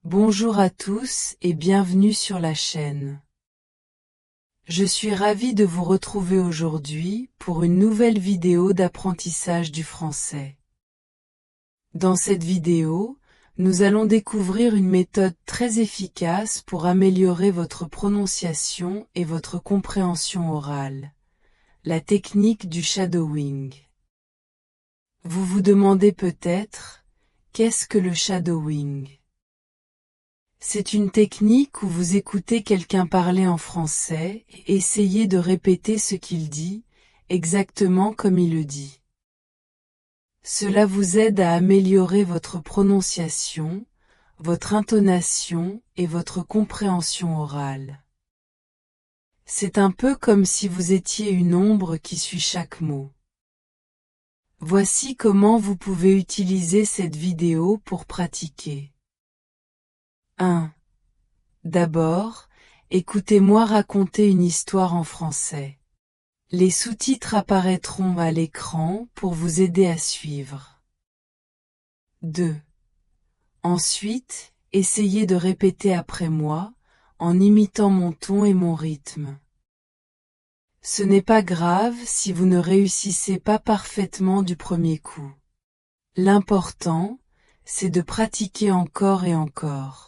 Bonjour à tous et bienvenue sur la chaîne. Je suis ravie de vous retrouver aujourd'hui pour une nouvelle vidéo d'apprentissage du français. Dans cette vidéo, nous allons découvrir une méthode très efficace pour améliorer votre prononciation et votre compréhension orale, la technique du shadowing. Vous vous demandez peut-être, qu'est-ce que le shadowing ? C'est une technique où vous écoutez quelqu'un parler en français et essayez de répéter ce qu'il dit, exactement comme il le dit. Cela vous aide à améliorer votre prononciation, votre intonation et votre compréhension orale. C'est un peu comme si vous étiez une ombre qui suit chaque mot. Voici comment vous pouvez utiliser cette vidéo pour pratiquer. 1. D'abord, écoutez-moi raconter une histoire en français. Les sous-titres apparaîtront à l'écran pour vous aider à suivre. 2. Ensuite, essayez de répéter après moi, en imitant mon ton et mon rythme. Ce n'est pas grave si vous ne réussissez pas parfaitement du premier coup. L'important, c'est de pratiquer encore et encore.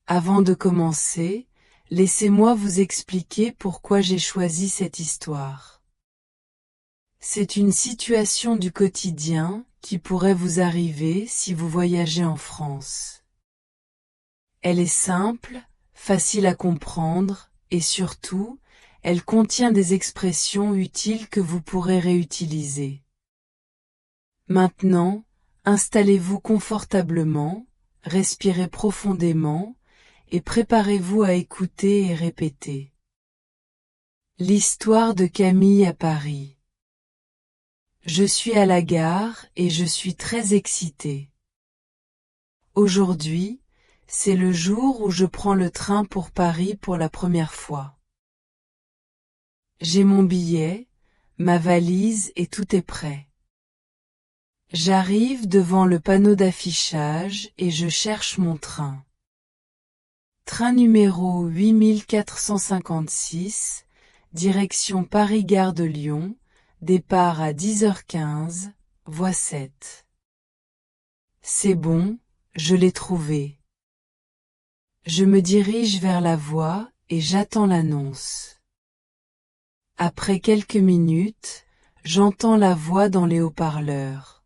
Avant de commencer, laissez-moi vous expliquer pourquoi j'ai choisi cette histoire. C'est une situation du quotidien qui pourrait vous arriver si vous voyagez en France. Elle est simple, facile à comprendre et surtout, elle contient des expressions utiles que vous pourrez réutiliser. Maintenant, installez-vous confortablement, respirez profondément, et préparez-vous à écouter et répéter. L'histoire de Camille à Paris. Je suis à la gare et je suis très excitée. Aujourd'hui, c'est le jour où je prends le train pour Paris pour la première fois. J'ai mon billet, ma valise et tout est prêt. J'arrive devant le panneau d'affichage et je cherche mon train. Train numéro 8456, direction Paris-Gare de Lyon, départ à 10h15, voie 7. C'est bon, je l'ai trouvé. Je me dirige vers la voie et j'attends l'annonce. Après quelques minutes, j'entends la voix dans les haut-parleurs.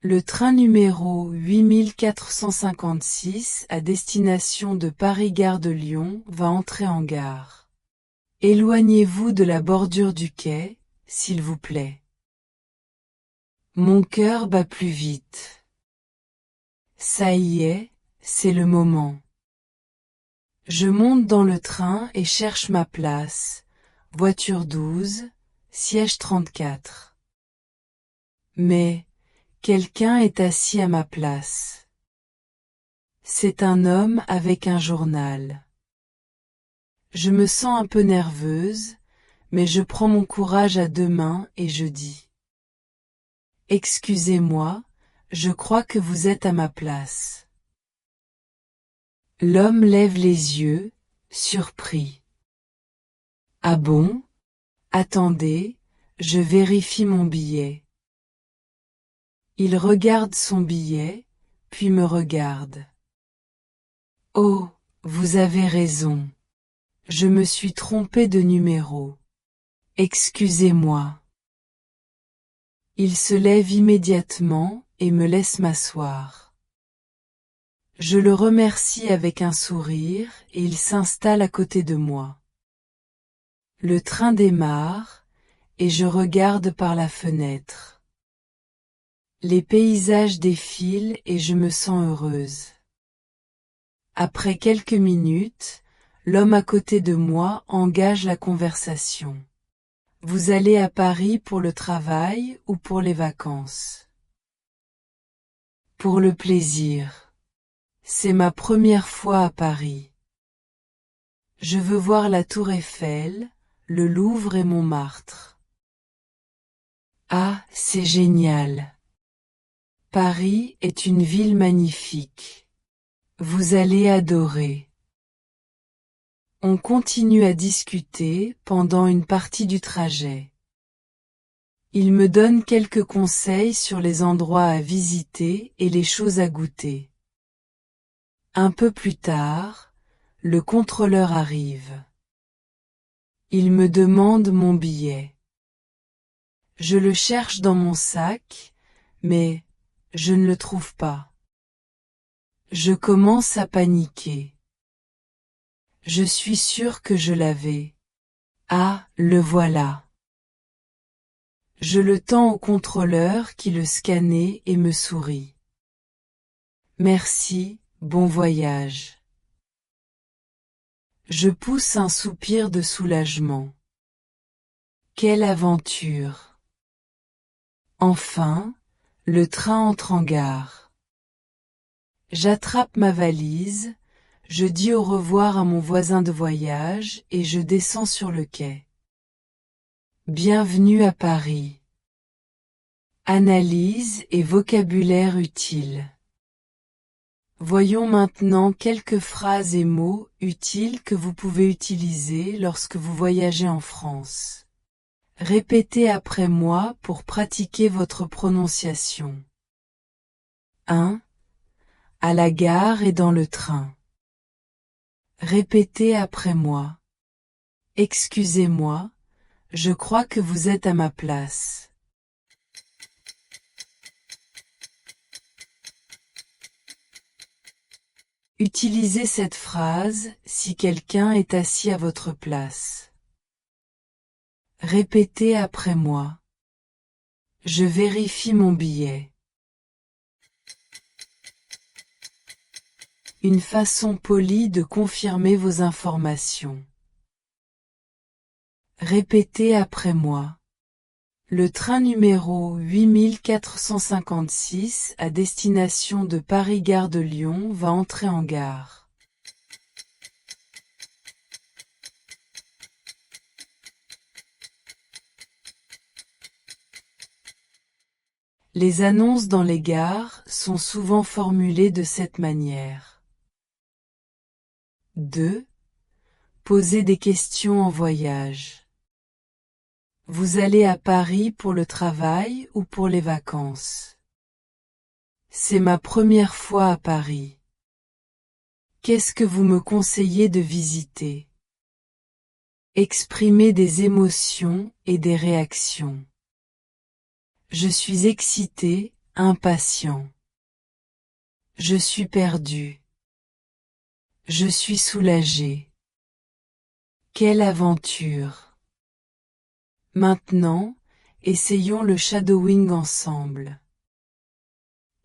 Le train numéro 8456 à destination de Paris-Gare de Lyon va entrer en gare. Éloignez-vous de la bordure du quai, s'il vous plaît. Mon cœur bat plus vite. Ça y est, c'est le moment. Je monte dans le train et cherche ma place. Voiture 12, siège 34. Mais, quelqu'un est assis à ma place. C'est un homme avec un journal. Je me sens un peu nerveuse, mais je prends mon courage à deux mains et je dis. Excusez-moi, je crois que vous êtes à ma place. L'homme lève les yeux, surpris. Ah bon? Attendez, je vérifie mon billet. Il regarde son billet, puis me regarde. Oh, vous avez raison. Je me suis trompé de numéro. Excusez-moi. Il se lève immédiatement et me laisse m'asseoir. Je le remercie avec un sourire et il s'installe à côté de moi. Le train démarre et je regarde par la fenêtre. Les paysages défilent et je me sens heureuse. Après quelques minutes, l'homme à côté de moi engage la conversation. Vous allez à Paris pour le travail ou pour les vacances? Pour le plaisir. C'est ma première fois à Paris. Je veux voir la Tour Eiffel, le Louvre et Montmartre. Ah, c'est génial. Paris est une ville magnifique. Vous allez adorer. On continue à discuter pendant une partie du trajet. Il me donne quelques conseils sur les endroits à visiter et les choses à goûter. Un peu plus tard, le contrôleur arrive. Il me demande mon billet. Je le cherche dans mon sac, mais je ne le trouve pas. Je commence à paniquer. Je suis sûr que je l'avais. Ah, le voilà. Je le tends au contrôleur qui le scannait et me sourit. Merci, bon voyage. Je pousse un soupir de soulagement. Quelle aventure! Enfin, le train entre en gare. J'attrape ma valise, je dis au revoir à mon voisin de voyage et je descends sur le quai. Bienvenue à Paris. Analyse et vocabulaire utile. Voyons maintenant quelques phrases et mots utiles que vous pouvez utiliser lorsque vous voyagez en France. Répétez après moi pour pratiquer votre prononciation. 1. À la gare et dans le train. Répétez après moi. Excusez-moi, je crois que vous êtes à ma place. Utilisez cette phrase si quelqu'un est assis à votre place. Répétez après moi. Je vérifie mon billet. Une façon polie de confirmer vos informations. Répétez après moi. Le train numéro 8456 à destination de Paris-Gare de Lyon va entrer en gare. Les annonces dans les gares sont souvent formulées de cette manière. 2. Posez des questions en voyage. Vous allez à Paris pour le travail ou pour les vacances? C'est ma première fois à Paris. Qu'est-ce que vous me conseillez de visiter? Exprimez des émotions et des réactions. Je suis excité, impatient. Je suis perdu. Je suis soulagé. Quelle aventure! Maintenant, essayons le shadowing ensemble.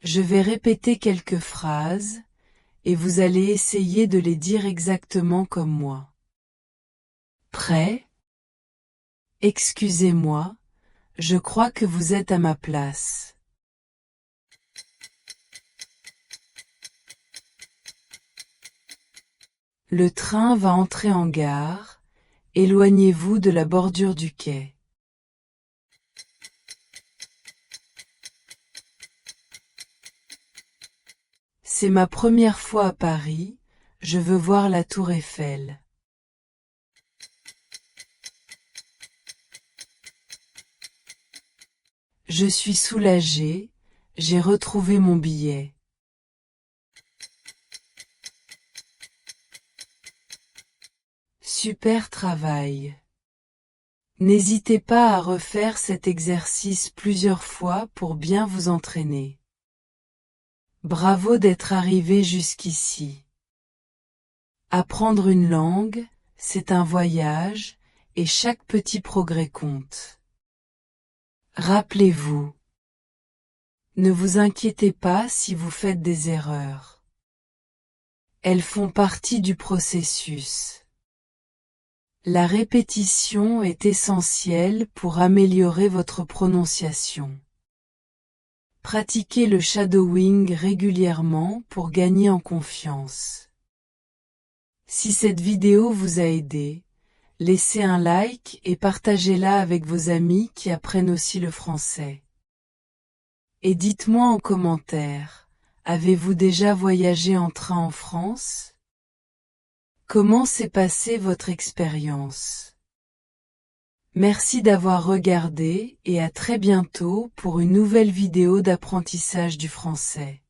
Je vais répéter quelques phrases, et vous allez essayer de les dire exactement comme moi. Prêt? Excusez-moi, je crois que vous êtes à ma place. Le train va entrer en gare, éloignez-vous de la bordure du quai. C'est ma première fois à Paris, je veux voir la tour Eiffel. Je suis soulagé, j'ai retrouvé mon billet. Super travail. N'hésitez pas à refaire cet exercice plusieurs fois pour bien vous entraîner. Bravo d'être arrivé jusqu'ici. Apprendre une langue, c'est un voyage, et chaque petit progrès compte. Rappelez-vous. Ne vous inquiétez pas si vous faites des erreurs. Elles font partie du processus. La répétition est essentielle pour améliorer votre prononciation. Pratiquez le shadowing régulièrement pour gagner en confiance. Si cette vidéo vous a aidé, laissez un like et partagez-la avec vos amis qui apprennent aussi le français. Et dites-moi en commentaire, Avez-vous déjà voyagé en train en France? Comment s'est passée votre expérience? Merci d'avoir regardé et à très bientôt pour une nouvelle vidéo d'apprentissage du français.